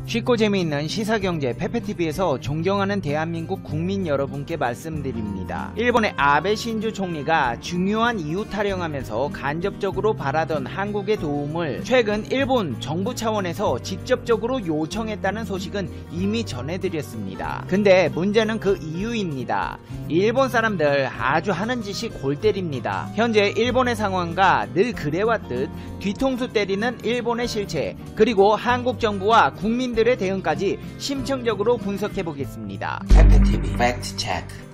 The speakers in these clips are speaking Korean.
쉽고 재미있는 시사경제 페페TV에서 존경하는 대한민국 국민 여러분께 말씀드립니다. 일본의 아베 신조 총리가 중요한 이유 타령하면서 간접적으로 바라던 한국의 도움을 최근 일본 정부 차원에서 직접적으로 요청했다는 소식은 이미 전해드렸습니다. 근데 문제는 그 이유입니다. 일본 사람들 아주 하는 짓이 골 때립니다. 현재 일본의 상황과 늘 그래왔듯 뒤통수 때리는 일본의 실체, 그리고 한국 정부와 국민들의 대응까지 심층적으로 분석해보겠습니다. 페페TV 팩트체크.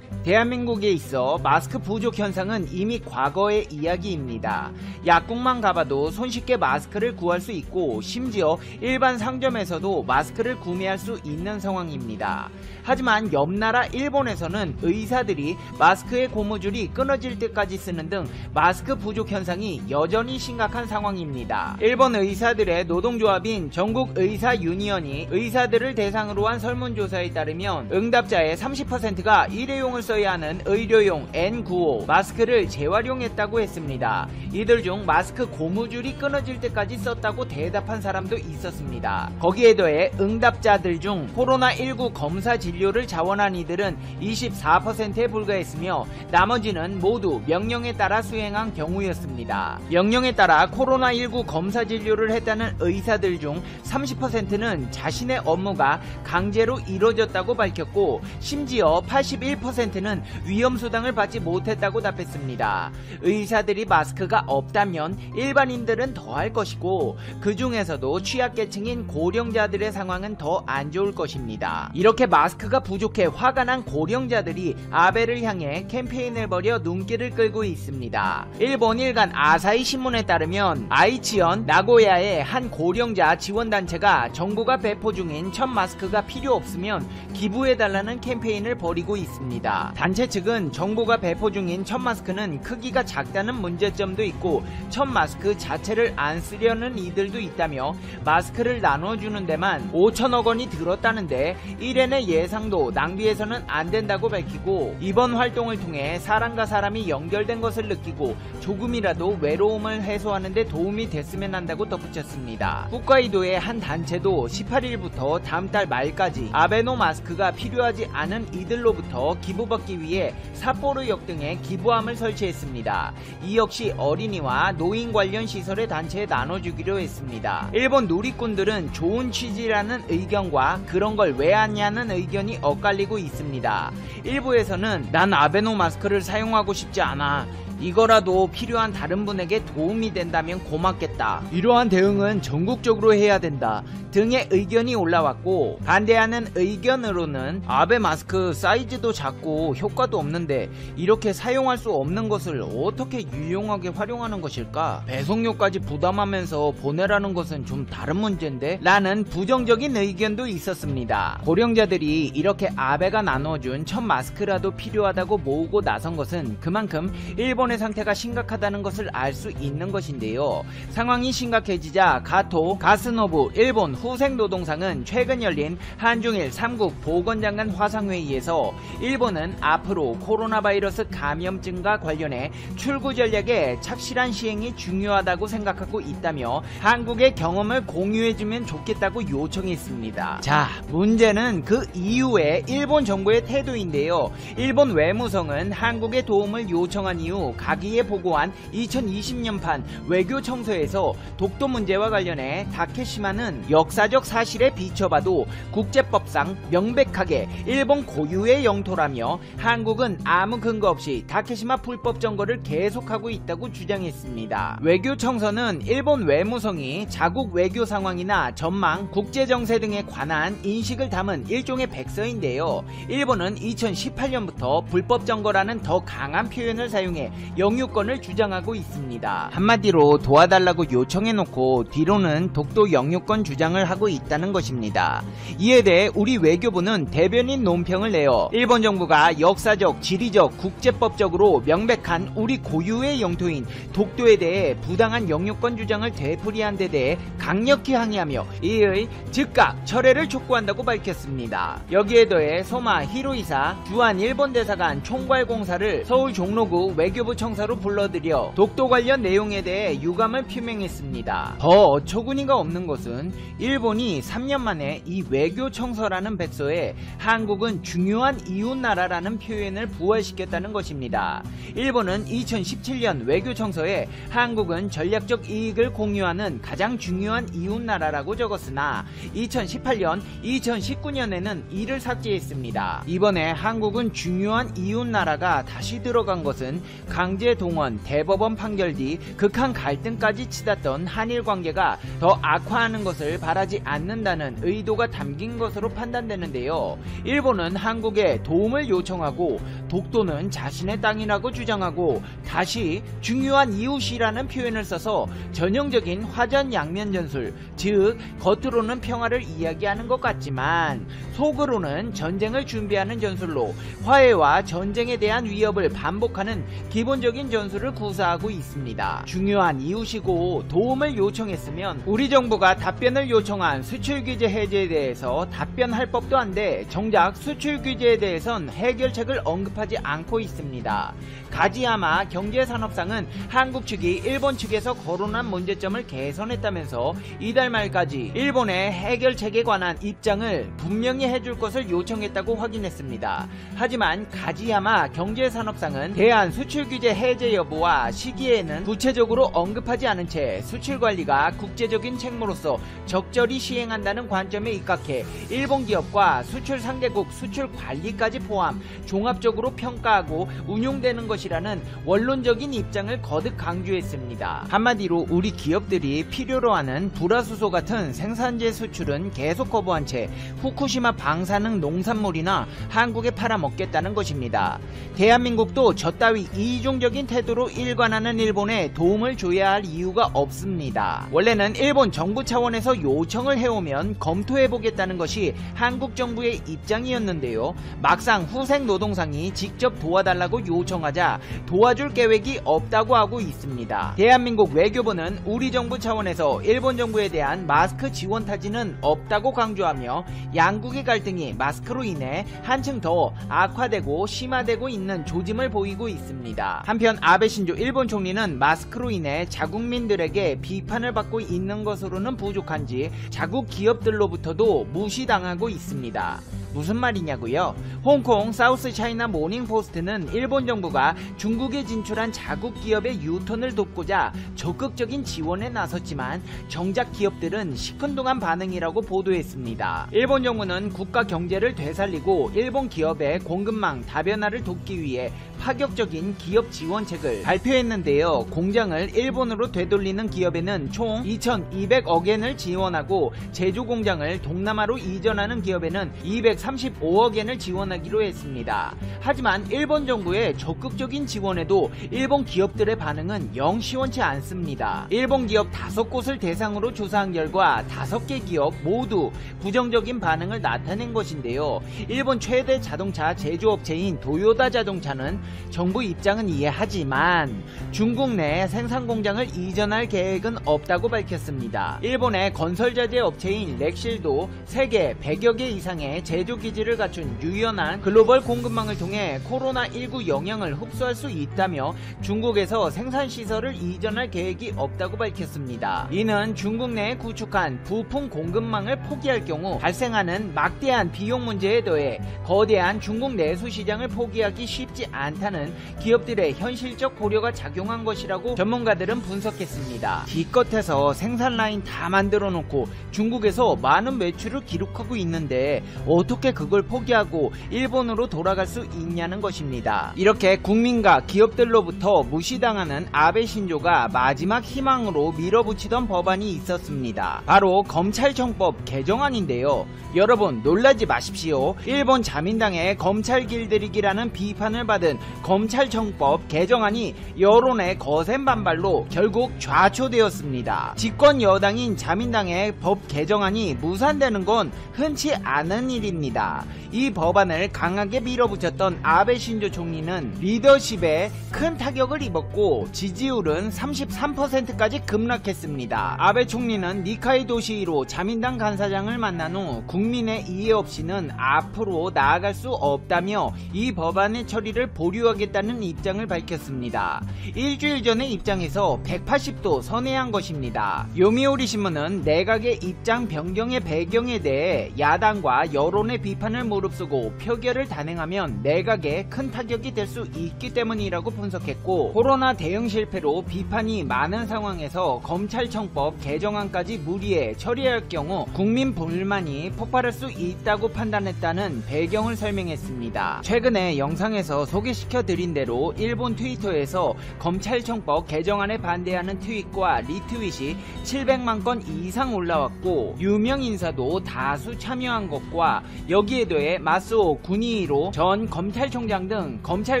대한민국에 있어 마스크 부족 현상은 이미 과거의 이야기입니다. 약국만 가봐도 손쉽게 마스크를 구할 수 있고 심지어 일반 상점에서도 마스크를 구매할 수 있는 상황입니다. 하지만 옆나라 일본에서는 의사들이 마스크의 고무줄이 끊어질 때까지 쓰는 등 마스크 부족 현상이 여전히 심각한 상황입니다. 일본 의사들의 노동조합인 전국의사유니언이 의사들을 대상으로 한 설문조사에 따르면 응답자의 30%가 일회용을 써야 하는 의료용 N95 마스크를 재활용했다고 했습니다. 이들 중 마스크 고무줄이 끊어질 때까지 썼다고 대답한 사람도 있었습니다. 거기에 더해 응답자들 중 코로나19 검사 진료를 자원한 이들은 24%에 불과했으며 나머지는 모두 명령에 따라 수행한 경우였습니다. 명령에 따라 코로나19 검사 진료를 했다는 의사들 중 30%는 자신의 업무가 강제로 이뤄졌다고 밝혔고 심지어 81%는 위험수당을 받지 못했다고 답했습니다. 의사들이 마스크가 없다면 일반인들은 더 할 것이고 그 중에서도 취약계층인 고령자들의 상황은 더 안 좋을 것입니다. 이렇게 마스크가 부족해 화가 난 고령자들이 아베를 향해 캠페인을 벌여 눈길을 끌고 있습니다. 일본 일간 아사히 신문에 따르면 아이치현 나고야의 한 고령자 지원단체가 정부가 배포 중인 첫 마스크가 필요 없으면 기부해달라는 캠페인을 벌이고 있습니다. 단체 측은 정부가 배포 중인 첫 마스크는 크기가 작다는 문제점도 있고 첫 마스크 자체를 안 쓰려는 이들도 있다며 마스크를 나눠주는 데만 5천억 원이 들었다는데 일엔의 예상도 낭비해서는 안 된다고 밝히고 이번 활동을 통해 사람과 사람이 연결된 것을 느끼고 조금이라도 외로움을 해소하는 데 도움이 됐으면 한다고 덧붙였습니다. 홋카이도의 한 단체도 18일부터 다음 달 말까지 아베노 마스크가 필요하지 않은 이들로부터 기부받기 위해 삿포로역 등에 기부함을 설치했습니다. 이 역시 어린이와 노인 관련 시설의 단체에 나눠주기로 했습니다. 일본 누리꾼들은 좋은 취지라는 의견과 그런 걸 왜 하냐는 의견이 엇갈리고 있습니다. 일부에서는 난 아베노 마스크를 사용하고 싶지 않아, 이거라도 필요한 다른 분에게 도움이 된다면 고맙겠다, 이러한 대응은 전국적으로 해야 된다 등의 의견이 올라왔고, 반대하는 의견으로는 아베 마스크 사이즈도 작고 효과도 없는데 이렇게 사용할 수 없는 것을 어떻게 유용하게 활용하는 것일까? 배송료까지 부담하면서 보내라는 것은 좀 다른 문제인데? 라는 부정적인 의견도 있었습니다. 고령자들이 이렇게 아베가 나눠준 첫 마스크라도 필요하다고 모으고 나선 것은 그만큼 일본의 상태가 심각하다는 것을 알 수 있는 것인데요. 상황이 심각해지자 가토 가스노부 일본 후생노동상은 최근 열린 한중일 3국 보건장관 화상회의에서 일본은 앞으로 코로나 바이러스 감염증과 관련해 출구 전략의 착실한 시행이 중요하다고 생각하고 있다며 한국의 경험을 공유해주면 좋겠다고 요청했습니다. 자, 문제는 그 이후에 일본 정부의 태도인데요. 일본 외무성은 한국의 도움을 요청한 이후 가기에 보고한 2020년판 외교청서에서 독도 문제와 관련해 다케시마는 역사적 사실에 비춰봐도 국제법상 명백하게 일본 고유의 영토라며 한국은 아무 근거 없이 다케시마 불법 점거를 계속하고 있다고 주장했습니다. 외교청서는 일본 외무성이 자국 외교 상황이나 전망, 국제정세 등에 관한 인식을 담은 일종의 백서인데요. 일본은 2018년부터 불법 점거라는 더 강한 표현을 사용해 영유권을 주장하고 있습니다. 한마디로 도와달라고 요청해놓고 뒤로는 독도 영유권 주장을 하고 있다는 것입니다. 이에 대해 우리 외교부는 대변인 논평을 내어 일본 정부가 역사적, 지리적, 국제법적으로 명백한 우리 고유의 영토인 독도에 대해 부당한 영유권 주장을 되풀이한 데 대해 강력히 항의하며 이의 즉각 철회를 촉구한다고 밝혔습니다. 여기에 더해 소마 히로이사 주한 일본 대사관 총괄공사를 서울 종로구 외교부 청사로 불러들여 독도 관련 내용에 대해 유감을 표명했습니다. 더 어처구니가 없는 것은 일본이 3년 만에 이 외교청서라는 백서에 한국은 중요한 이웃나라라는 표현을 부활시켰다는 것입니다. 일본은 2017년 외교청서에 한국은 전략적 이익을 공유하는 가장 중요한 이웃나라라고 적었으나 2018년, 2019년에는 이를 삭제했습니다. 이번에 한국은 중요한 이웃나라가 다시 들어간 것은 강제동원, 대법원 판결 뒤 극한 갈등까지 치닫던 한일 관계가 더 악화하는 것을 바라지 않는다는 의도가 담긴 것으로 판단되는데요. 일본은 한국에 도움을 요청하고 독도는 자신의 땅이라고 주장하고 다시 중요한 이웃이라는 표현을 써서 전형적인 화전양면 전술, 즉 겉으로는 평화를 이야기하는 것 같지만 속으로는 전쟁을 준비하는 전술로 화해와 전쟁에 대한 위협을 반복하는 기본적인 전술을 구사하고 있습니다. 중요한 이웃이고 도움을 요청했으면 우리 정부가 답변을 요청한 수출규제 해제에 대해서 답변할 법도 한데 정작 수출규제에 대해선 해결책을 언급하지 않고 있습니다. 가지야마 경제산업상은 한국 측이 일본 측에서 거론한 문제점을 개선했다면서 이달 말까지 일본의 해결책에 관한 입장을 분명히 해줄 것을 요청했다고 확인했습니다. 하지만 가지야마 경제산업상은 대한 수출규제 해제 여부와 시기에는 구체적으로 언급하지 않은 채 수출관리가 국제적인 책무로서 적절히 시행한다는 관점에 입각해 일본 기업과 수출 상대국 수출관리까지 포함 종합적으로 평가하고 운용되는 것이라는 원론적인 입장을 거듭 강조했습니다. 한마디로 우리 기업들이 필요로 하는 불화수소 같은 생산재 수출은 계속 거부한 채 후쿠시마 방사능 농산물이나 한국에 팔아먹겠다는 것입니다. 대한민국도 저 따위 이중적인 태도로 일관하는 일본에 도움을 줘야 할 이유가 없습니다. 원래는 일본 정부 차원에서 요청을 해오면 검토해보겠다는 것이 한국 정부의 입장이었는데요. 막상 후생 노동상이 직접 도와달라고 요청하자 도와줄 계획이 없다고 하고 있습니다. 대한민국 외교부는 우리 정부 차원에서 일본 정부에 대한 마스크 지원 타지는 없다고 강조하며 양국의 갈등이 마스크로 인해 한층 더 악화되고 심화되고 있는 조짐을 보이고 있습니다. 한편 아베 신조 일본 총리는 마스크로 인해 자국민들에게 비판을 받고 있는 것으로는 부족한지 자국 기업들로부터도 무시당하고 있습니다. 무슨 말이냐고요? 홍콩 사우스 차이나 모닝포스트는 일본 정부가 중국에 진출한 자국 기업의 유턴을 돕고자 적극적인 지원에 나섰지만 정작 기업들은 시큰둥한 반응이라고 보도했습니다. 일본 정부는 국가 경제를 되살리고 일본 기업의 공급망 다변화를 돕기 위해 파격적인 기업 지원책을 발표했는데요. 공장을 일본으로 되돌리는 기업에는 총 2,200억엔을 지원하고 제조 공장을 동남아로 이전하는 기업에는 235억엔을 지원하기로 했습니다. 하지만 일본 정부의 적극적인 지원에도 일본 기업들의 반응은 영 시원치 않습니다. 일본 기업 5곳을 대상으로 조사한 결과 5개 기업 모두 부정적인 반응을 나타낸 것인데요. 일본 최대 자동차 제조업체인 도요타 자동차는 정부 입장은 이해하지만 중국 내 생산 공장을 이전할 계획은 없다고 밝혔습니다. 일본의 건설자재 업체인 렉실도 세계 100여 개 이상의 제조 기지를 갖춘 유연한 글로벌 공급망을 통해 코로나19 영향을 흡수할 수 있다며 중국에서 생산시설을 이전할 계획이 없다고 밝혔습니다. 이는 중국 내에 구축한 부품 공급망을 포기할 경우 발생하는 막대한 비용 문제에 더해 거대한 중국 내수 시장을 포기하기 쉽지 않다는 기업들의 현실적 고려가 작용한 것이라고 전문가들은 분석했습니다. 기껏해서 생산 라인 다 만들어 놓고 중국에서 많은 매출을 기록하고 있는데 어떻게 그걸 포기하고 일본으로 돌아갈 수 있냐는 것입니다. 이렇게 국민과 기업들로부터 무시당하는 아베 신조가 마지막 희망으로 밀어붙이던 법안이 있었습니다. 바로 검찰청법 개정안인데요. 여러분 놀라지 마십시오. 일본 자민당의 검찰 길들이기라는 비판을 받은 검찰청법 개정안이 여론의 거센 반발로 결국 좌초되었습니다. 집권 여당인 자민당의 법 개정안이 무산되는 건 흔치 않은 일입니다. 있습니다. 이 법안을 강하게 밀어붙였던 아베 신조 총리는 리더십에 큰 타격을 입었고 지지율은 33%까지 급락했습니다. 아베 총리는 니카이 도시히로 자민당 간사장을 만난 후 국민의 이해 없이는 앞으로 나아갈 수 없다며 이 법안의 처리를 보류하겠다는 입장을 밝혔습니다. 일주일 전의 입장에서 180도 선회한 것입니다. 요미우리 신문은 내각의 입장 변경의 배경에 대해 야당과 여론의 비판을 무릅쓰고 표결을 단행하면 내각에 큰 타격이 될 수 있기 때문이라고 분석했고, 코로나 대응 실패로 비판이 많은 상황에서 검찰청법 개정안까지 무리해 처리할 경우 국민 불만이 폭발할 수 있다고 판단했다는 배경을 설명했습니다. 최근에 영상에서 소개시켜드린 대로 일본 트위터에서 검찰청법 개정안에 반대하는 트윗과 리트윗이 700만 건 이상 올라왔고, 유명 인사도 다수 참여한 것과 여기에 더해 마스오 구니히로 전 검찰총장 등 검찰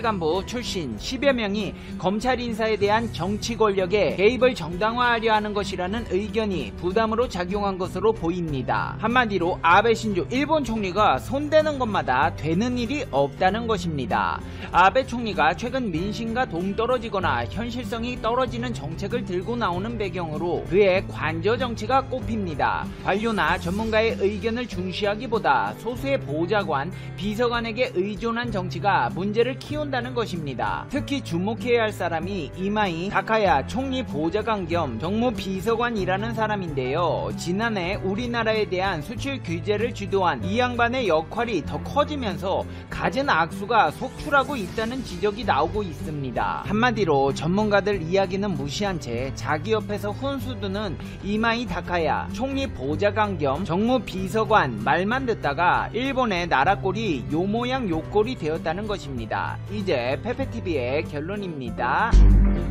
간부 출신 10여 명이 검찰 인사에 대한 정치 권력에 개입을 정당화하려 하는 것이라는 의견이 부담으로 작용한 것으로 보입니다. 한마디로 아베 신조 일본 총리가 손대는 것마다 되는 일이 없다는 것입니다. 아베 총리가 최근 민심과 동떨어지거나 현실성이 떨어지는 정책을 들고 나오는 배경으로 그의 관저 정치가 꼽힙니다. 관료나 전문가의 의견을 중시하기보다 소수의 보좌관, 비서관에게 의존한 정치가 문제를 키운다는 것입니다. 특히 주목해야 할 사람이 이마이 다카야 총리 보좌관 겸 정무비서관이라는 사람인데요. 지난해 우리나라에 대한 수출 규제를 주도한 이 양반의 역할이 더 커지면서 갖은 악수가 속출하고 있다는 지적이 나오고 있습니다. 한마디로 전문가들 이야기는 무시한 채 자기 옆에서 훈수두는 이마이 다카야 총리 보좌관 겸 정무비서관 말만 듣다가 일본의 나라꼴이 요모양 요꼴이 되었다는 것입니다. 이제 페페TV의 결론입니다.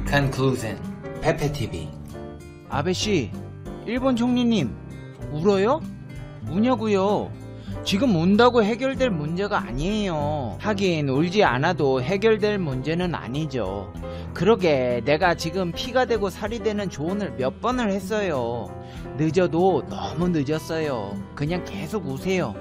Conclusion. 페페TV. 아베씨, 일본 총리님 울어요? 우냐고요? 지금 운다고 해결될 문제가 아니에요. 하긴 울지 않아도 해결될 문제는 아니죠. 그러게 내가 지금 피가 되고 살이 되는 조언을 몇 번을 했어요. 늦어도 너무 늦었어요. 그냥 계속 우세요.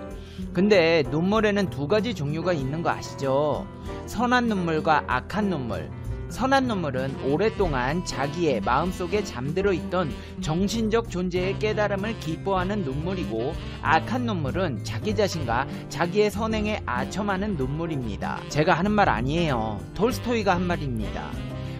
근데 눈물에는 두 가지 종류가 있는 거 아시죠? 선한 눈물과 악한 눈물. 선한 눈물은 오랫동안 자기의 마음속에 잠들어 있던 정신적 존재의 깨달음을 기뻐하는 눈물이고, 악한 눈물은 자기 자신과 자기의 선행에 아첨하는 눈물입니다. 제가 하는 말 아니에요. 톨스토이가 한 말입니다.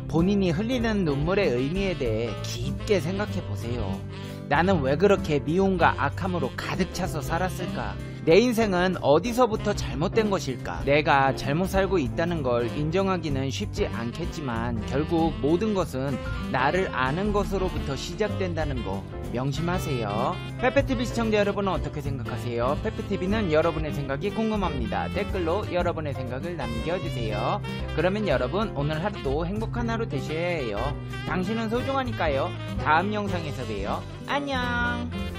본인이 흘리는 눈물의 의미에 대해 깊게 생각해 보세요. 나는 왜 그렇게 미움과 악함으로 가득 차서 살았을까? 내 인생은 어디서부터 잘못된 것일까? 내가 잘못 살고 있다는 걸 인정하기는 쉽지 않겠지만 결국 모든 것은 나를 아는 것으로부터 시작된다는 거 명심하세요. 페페TV 시청자 여러분은 어떻게 생각하세요? 페페TV는 여러분의 생각이 궁금합니다. 댓글로 여러분의 생각을 남겨주세요. 그러면 여러분 오늘 하루도 행복한 하루 되셔야 해요. 당신은 소중하니까요. 다음 영상에서 봬요. 안녕.